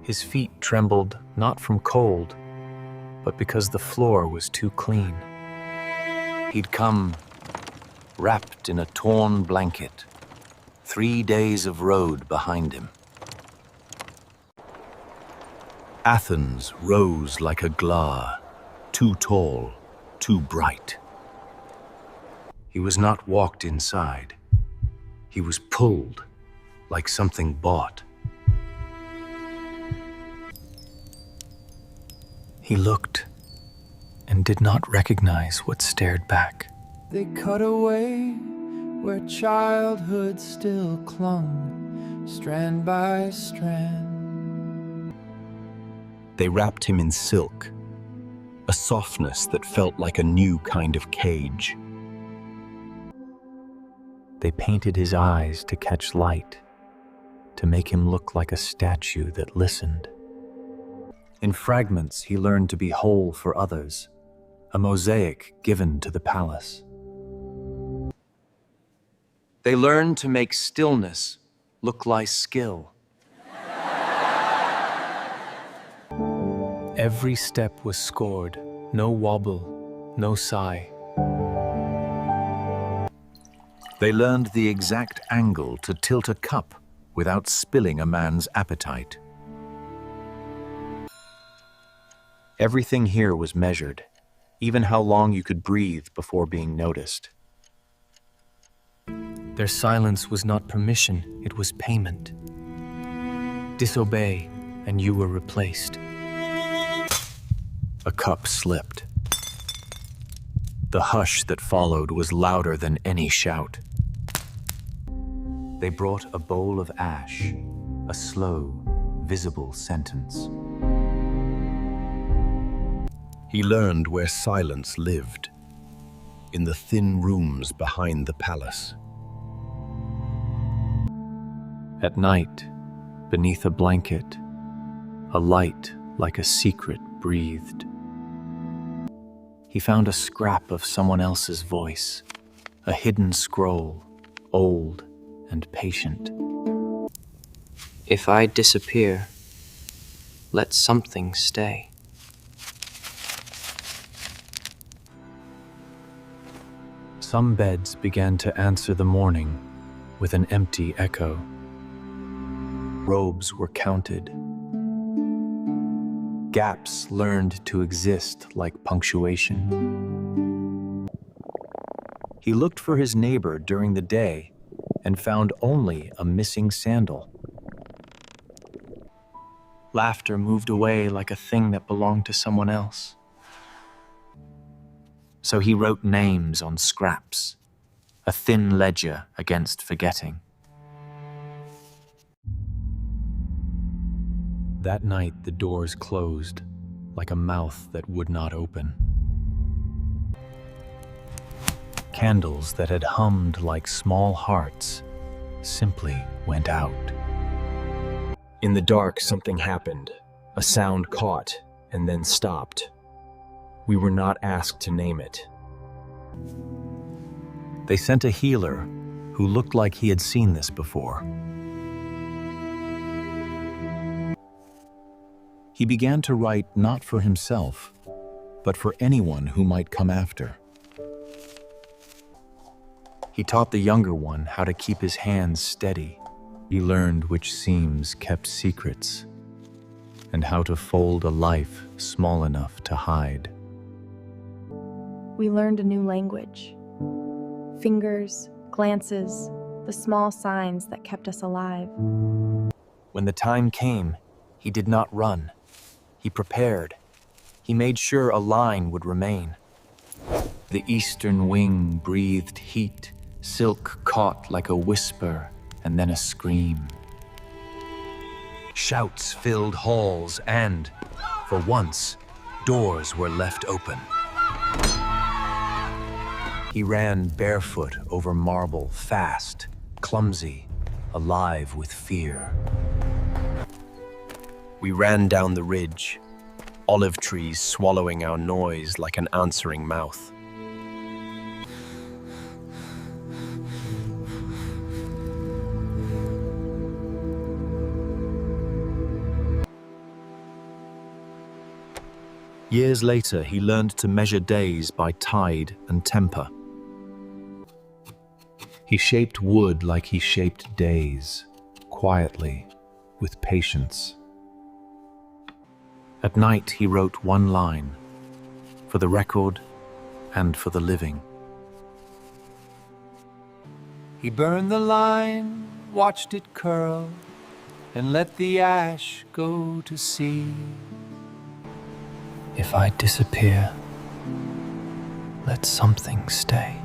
His feet trembled not from cold, but because the floor was too clean. He'd come wrapped in a torn blanket, 3 days of road behind him. Athens rose like a glar, too tall, too bright. He was not walked inside. He was pulled like something bought. He looked and did not recognize what stared back. They cut away where childhood still clung, strand by strand. They wrapped him in silk, a softness that felt like a new kind of cage. They painted his eyes to catch light, to make him look like a statue that listened. In fragments, he learned to be whole for others, a mosaic given to the palace. They learned to make stillness look like skill. Every step was scored, no wobble, no sigh. They learned the exact angle to tilt a cup without spilling a man's appetite. Everything here was measured, even how long you could breathe before being noticed. Their silence was not permission, it was payment. Disobey, and you were replaced. A cup slipped. The hush that followed was louder than any shout. They brought a bowl of ash, a slow, visible sentence. He learned where silence lived, in the thin rooms behind the palace. At night, beneath a blanket, a light like a secret breathed. He found a scrap of someone else's voice, a hidden scroll, old and patient. If I disappear, let something stay. Some beds began to answer the morning with an empty echo. Robes were counted. Gaps learned to exist like punctuation. He looked for his neighbor during the day and found only a missing sandal. Laughter moved away like a thing that belonged to someone else. So he wrote names on scraps, a thin ledger against forgetting. That night, the doors closed, like a mouth that would not open. Candles that had hummed like small hearts simply went out. In the dark, something happened. A sound caught and then stopped. We were not asked to name it. They sent a healer who looked like he had seen this before. He began to write not for himself, but for anyone who might come after. He taught the younger one how to keep his hands steady. He learned which seams kept secrets, and how to fold a life small enough to hide. We learned a new language. Fingers, glances, the small signs that kept us alive. When the time came, he did not run. He prepared. He made sure a line would remain. The eastern wing breathed heat, silk caught like a whisper and then a scream. Shouts filled halls and, for once, doors were left open. He ran barefoot over marble, fast, clumsy, alive with fear. We ran down the ridge, olive trees swallowing our noise like an answering mouth. Years later, he learned to measure days by tide and temper. He shaped wood like he shaped days, quietly, with patience. At night, he wrote one line, for the record and for the living. He burned the line, watched it curl, and let the ash go to sea. If I disappear, let something stay.